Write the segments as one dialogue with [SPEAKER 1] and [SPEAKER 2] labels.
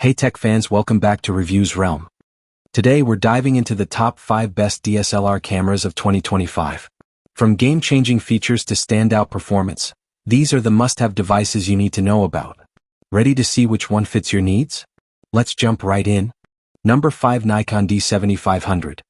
[SPEAKER 1] Hey tech fans, welcome back to Reviews Realm. Today we're diving into the top 5 best DSLR cameras of 2025. From game-changing features to standout performance, these are the must-have devices you need to know about. Ready to see which one fits your needs? Let's jump right in. Number 5, Nikon D7500.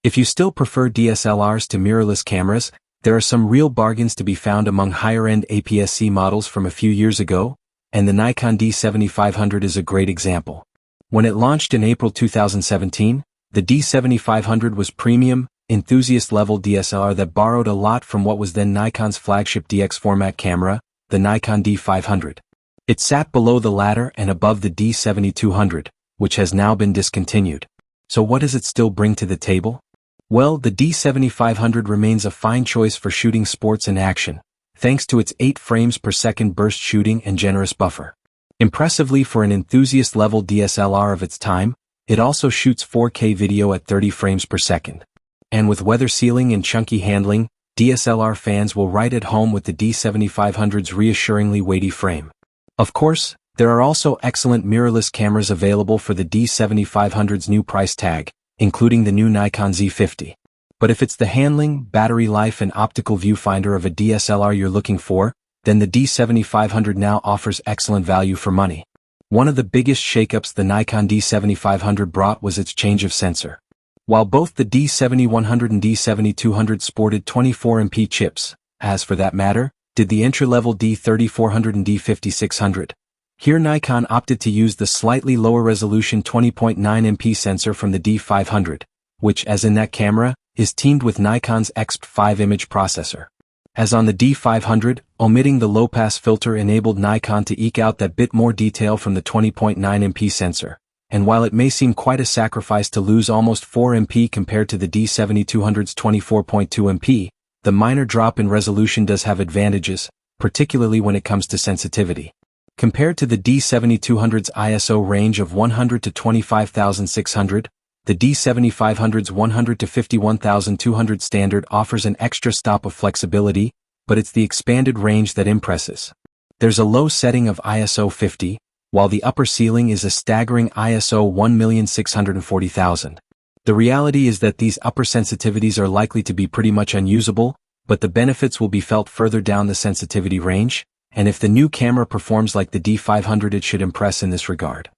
[SPEAKER 1] If you still prefer DSLRs to mirrorless cameras, there are some real bargains to be found among higher-end APS-C models from a few years ago, and the Nikon D7500 is a great example. When it launched in April 2017, the D7500 was premium, enthusiast-level DSLR that borrowed a lot from what was then Nikon's flagship DX format camera, the Nikon D500. It sat below the latter and above the D7200, which has now been discontinued. So what does it still bring to the table? Well, the D7500 remains a fine choice for shooting sports and action, thanks to its 8 frames per second burst shooting and generous buffer. Impressively, for an enthusiast-level DSLR of its time, it also shoots 4K video at 30 frames per second. And with weather sealing and chunky handling, DSLR fans will right at home with the D7500's reassuringly weighty frame. Of course, there are also excellent mirrorless cameras available for the D7500's new price tag, including the new Nikon Z50. But if it's the handling, battery life and optical viewfinder of a DSLR you're looking for, then the D7500 now offers excellent value for money. One of the biggest shakeups the Nikon D7500 brought was its change of sensor. While both the D7100 and D7200 sported 24MP chips, as for that matter, did the entry-level D3400 and D5600. Here Nikon opted to use the slightly lower resolution 20.9MP sensor from the D500, which, as in that camera, is teamed with Nikon's XP5 image processor. As on the D500, omitting the low-pass filter enabled Nikon to eke out that bit more detail from the 20.9MP sensor, and while it may seem quite a sacrifice to lose almost 4MP compared to the D7200's 24.2MP, the minor drop in resolution does have advantages, particularly when it comes to sensitivity. Compared to the D7200's ISO range of 100 to 25,600, the D7500's 100 to 51,200 standard offers an extra stop of flexibility, but it's the expanded range that impresses. There's a low setting of ISO 50, while the upper ceiling is a staggering ISO 1,640,000. The reality is that these upper sensitivities are likely to be pretty much unusable, but the benefits will be felt further down the sensitivity range, and if the new camera performs like the D500, it should impress in this regard.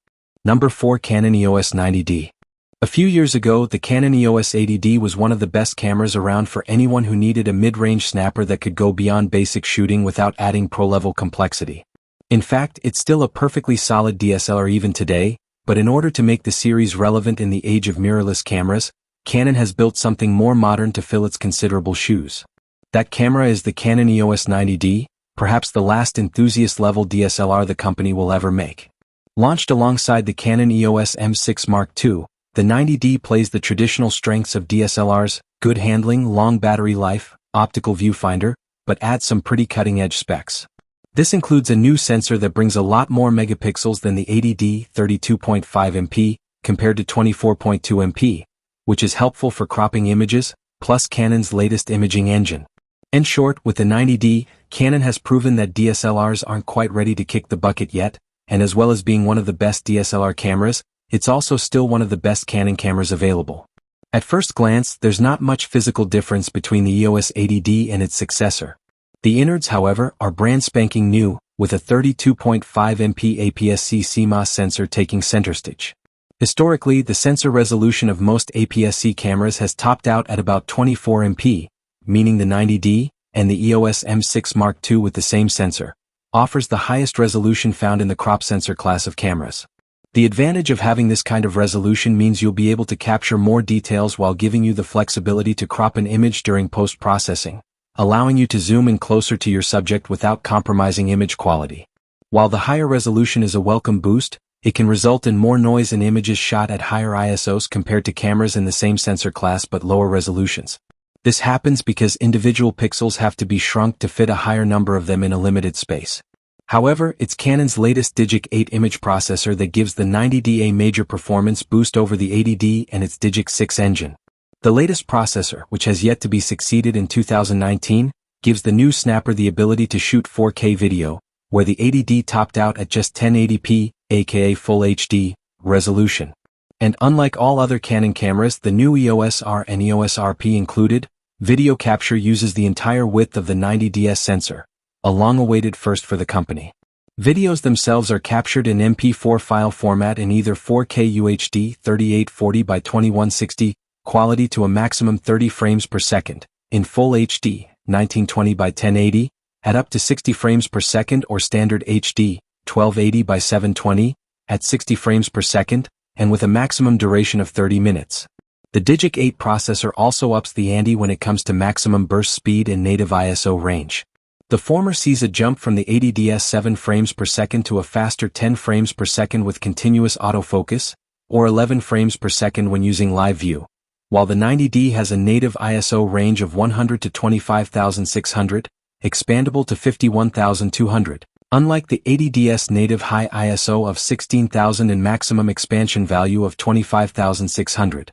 [SPEAKER 1] Number 4, Canon EOS 90D. A few years ago, the Canon EOS 80D was one of the best cameras around for anyone who needed a mid-range snapper that could go beyond basic shooting without adding pro-level complexity. In fact, it's still a perfectly solid DSLR even today, but in order to make the series relevant in the age of mirrorless cameras, Canon has built something more modern to fill its considerable shoes. That camera is the Canon EOS 90D, perhaps the last enthusiast-level DSLR the company will ever make. Launched alongside the Canon EOS M6 Mark II, the 90D plays the traditional strengths of DSLRs, good handling, long battery life, optical viewfinder, but adds some pretty cutting-edge specs. This includes a new sensor that brings a lot more megapixels than the 80D, 32.5MP, compared to 24.2MP, which is helpful for cropping images, plus Canon's latest imaging engine. In short, with the 90D, Canon has proven that DSLRs aren't quite ready to kick the bucket yet, and as well as being one of the best DSLR cameras, it's also still one of the best Canon cameras available. At first glance, there's not much physical difference between the EOS 80D and its successor. The innards, however, are brand spanking new, with a 32.5MP APS-C CMOS sensor taking center stage. Historically, the sensor resolution of most APS-C cameras has topped out at about 24MP, meaning the 90D, and the EOS M6 Mark II with the same sensor, offers the highest resolution found in the crop sensor class of cameras. The advantage of having this kind of resolution means you'll be able to capture more details while giving you the flexibility to crop an image during post-processing, allowing you to zoom in closer to your subject without compromising image quality. While the higher resolution is a welcome boost, it can result in more noise in images shot at higher ISOs compared to cameras in the same sensor class but lower resolutions. This happens because individual pixels have to be shrunk to fit a higher number of them in a limited space. However, it's Canon's latest Digic 8 image processor that gives the 90D a major performance boost over the 80D and its Digic 6 engine. The latest processor, which has yet to be succeeded in 2019, gives the new snapper the ability to shoot 4K video, where the 80D topped out at just 1080p, aka Full HD, resolution. And unlike all other Canon cameras, the new EOS R and EOS RP included, video capture uses the entire width of the 90ds sensor, a long-awaited first for the company. Videos themselves are captured in MP4 file format in either 4K UHD 3840 by 2160 quality to a maximum 30 frames per second, in Full HD 1920 by 1080, at up to 60 frames per second, or Standard HD 1280 by 720, at 60 frames per second, and with a maximum duration of 30 minutes. The Digic 8 processor also ups the ante when it comes to maximum burst speed and native ISO range. The former sees a jump from the 80ds 7 frames per second to a faster 10 frames per second with continuous autofocus, or 11 frames per second when using live view, while the 90D has a native ISO range of 100 to 25,600, expandable to 51,200. Unlike the 80ds native high ISO of 16,000 and maximum expansion value of 25,600.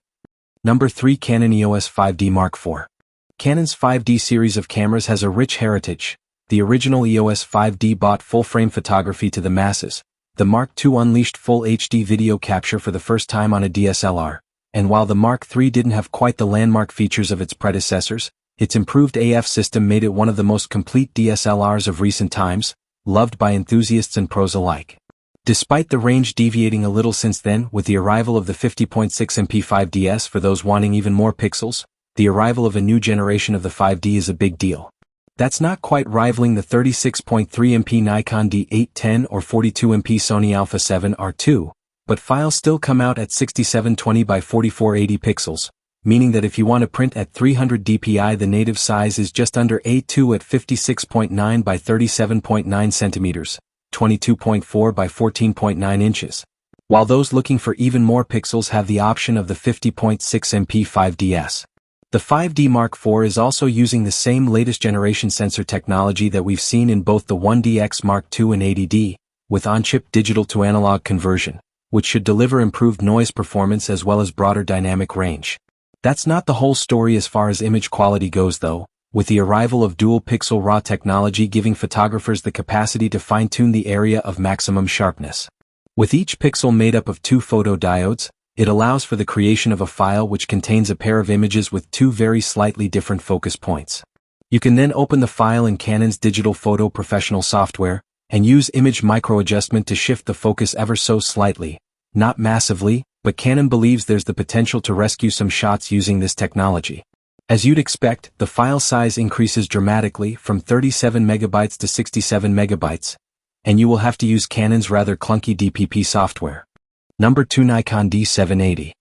[SPEAKER 1] Number 3. Canon EOS 5D Mark IV. Canon's 5D series of cameras has a rich heritage. The original EOS 5D brought full-frame photography to the masses. The Mark II unleashed full HD video capture for the first time on a DSLR. And while the Mark III didn't have quite the landmark features of its predecessors, its improved AF system made it one of the most complete DSLRs of recent times, loved by enthusiasts and pros alike. Despite the range deviating a little since then with the arrival of the 50.6MP 5DS for those wanting even more pixels, the arrival of a new generation of the 5D is a big deal. That's not quite rivaling the 36.3MP Nikon D810 or 42MP Sony Alpha 7 R2, but files still come out at 6720 by 4480 pixels, meaning that if you want to print at 300 dpi, the native size is just under A2 at 56.9 by 37.9 centimeters, 22.4 by 14.9 inches, while those looking for even more pixels have the option of the 50.6MP 5DS. The 5D Mark IV is also using the same latest generation sensor technology that we've seen in both the 1DX Mark II and 80D, with on-chip digital-to-analog conversion, which should deliver improved noise performance as well as broader dynamic range. That's not the whole story as far as image quality goes though, with the arrival of dual-pixel RAW technology giving photographers the capacity to fine-tune the area of maximum sharpness. With each pixel made up of 2 photodiodes, it allows for the creation of a file which contains a pair of images with 2 very slightly different focus points. You can then open the file in Canon's Digital Photo Professional software, and use image micro-adjustment to shift the focus ever so slightly, not massively, but Canon believes there's the potential to rescue some shots using this technology. As you'd expect, the file size increases dramatically from 37 megabytes to 67 megabytes, and you will have to use Canon's rather clunky DPP software. Number 2. Nikon D780.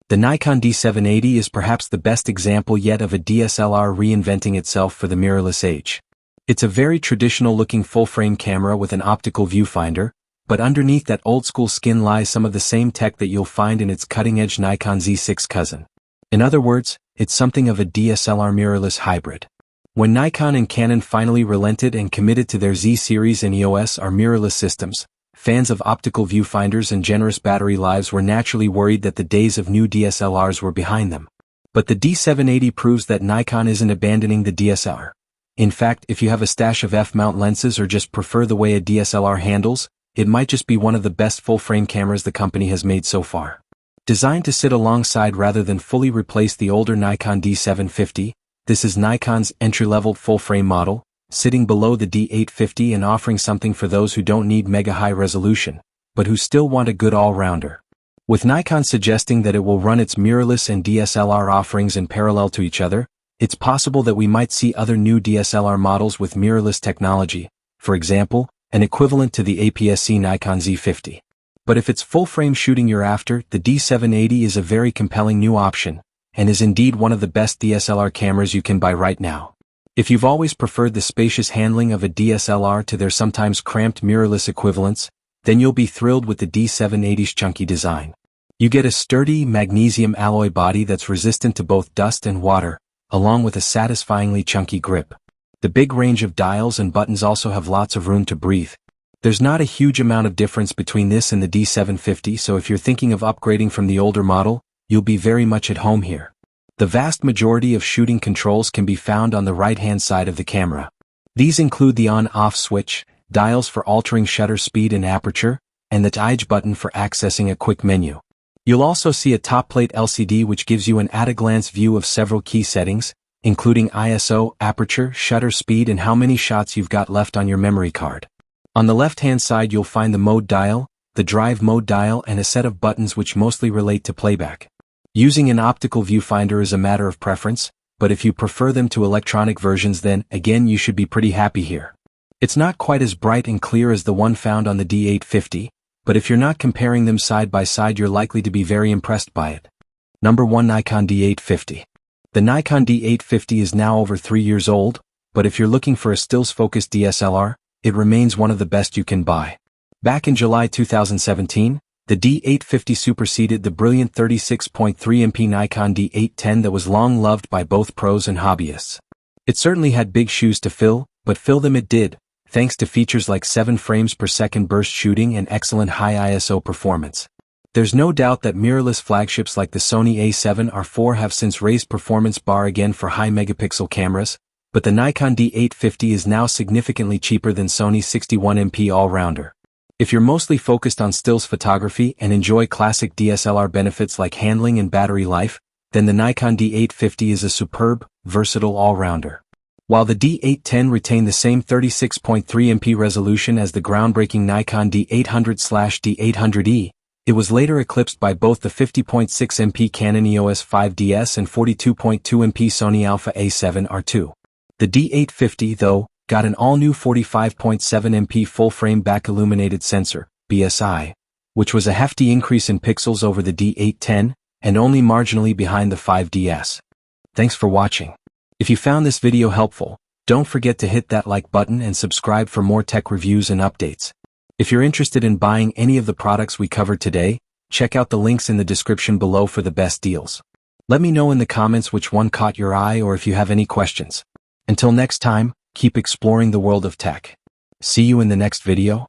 [SPEAKER 1] The Nikon D780 is perhaps the best example yet of a DSLR reinventing itself for the mirrorless age. It's a very traditional-looking full-frame camera with an optical viewfinder, but underneath that old-school skin lies some of the same tech that you'll find in its cutting-edge Nikon Z6 cousin. In other words, it's something of a DSLR mirrorless hybrid. When Nikon and Canon finally relented and committed to their Z series and EOS R mirrorless systems, fans of optical viewfinders and generous battery lives were naturally worried that the days of new DSLRs were behind them. But the D780 proves that Nikon isn't abandoning the DSLR. In fact, if you have a stash of f-mount lenses or just prefer the way a DSLR handles, it might just be one of the best full-frame cameras the company has made so far. Designed to sit alongside rather than fully replace the older Nikon D750, this is Nikon's entry-level full-frame model, sitting below the D850 and offering something for those who don't need mega-high resolution, but who still want a good all-rounder. With Nikon suggesting that it will run its mirrorless and DSLR offerings in parallel to each other, it's possible that we might see other new DSLR models with mirrorless technology, for example, an equivalent to the APS-C Nikon Z50. But if it's full-frame shooting you're after, the D780 is a very compelling new option, and is indeed one of the best DSLR cameras you can buy right now. If you've always preferred the spacious handling of a DSLR to their sometimes cramped mirrorless equivalents, then you'll be thrilled with the D780's chunky design. You get a sturdy magnesium alloy body that's resistant to both dust and water, along with a satisfyingly chunky grip. The big range of dials and buttons also have lots of room to breathe. There's not a huge amount of difference between this and the D750, so if you're thinking of upgrading from the older model, you'll be very much at home here. The vast majority of shooting controls can be found on the right-hand side of the camera. These include the on-off switch, dials for altering shutter speed and aperture, and the Tige button for accessing a quick menu. You'll also see a top-plate LCD which gives you an at-a-glance view of several key settings, including ISO, aperture, shutter speed, and how many shots you've got left on your memory card. On the left-hand side you'll find the mode dial, the drive mode dial, and a set of buttons which mostly relate to playback. Using an optical viewfinder is a matter of preference, but if you prefer them to electronic versions, then, again, you should be pretty happy here. It's not quite as bright and clear as the one found on the D850, but if you're not comparing them side by side, you're likely to be very impressed by it. Number 1. Nikon D850. The Nikon D850 is now over 3 years old, but if you're looking for a stills-focused DSLR, it remains one of the best you can buy. Back in July 2017, the D850 superseded the brilliant 36.3MP Nikon D810 that was long loved by both pros and hobbyists. It certainly had big shoes to fill, but fill them it did, thanks to features like 7 frames per second burst shooting and excellent high ISO performance. There's no doubt that mirrorless flagships like the Sony a7R IV have since raised performance bar again for high megapixel cameras, but the Nikon D850 is now significantly cheaper than Sony's 61MP all-rounder. If you're mostly focused on stills photography and enjoy classic DSLR benefits like handling and battery life, then the Nikon D850 is a superb, versatile all-rounder. While the D810 retained the same 36.3MP resolution as the groundbreaking Nikon D800/D800E, it was later eclipsed by both the 50.6MP Canon EOS 5DS and 42.2MP Sony Alpha A7R II. The D850, though, got an all-new 45.7MP full-frame back-illuminated sensor, BSI, which was a hefty increase in pixels over the D810, and only marginally behind the 5DS. Thanks for watching. If you found this video helpful, don't forget to hit that like button and subscribe for more tech reviews and updates. If you're interested in buying any of the products we covered today, check out the links in the description below for the best deals. Let me know in the comments which one caught your eye or if you have any questions. Until next time, keep exploring the world of tech. See you in the next video.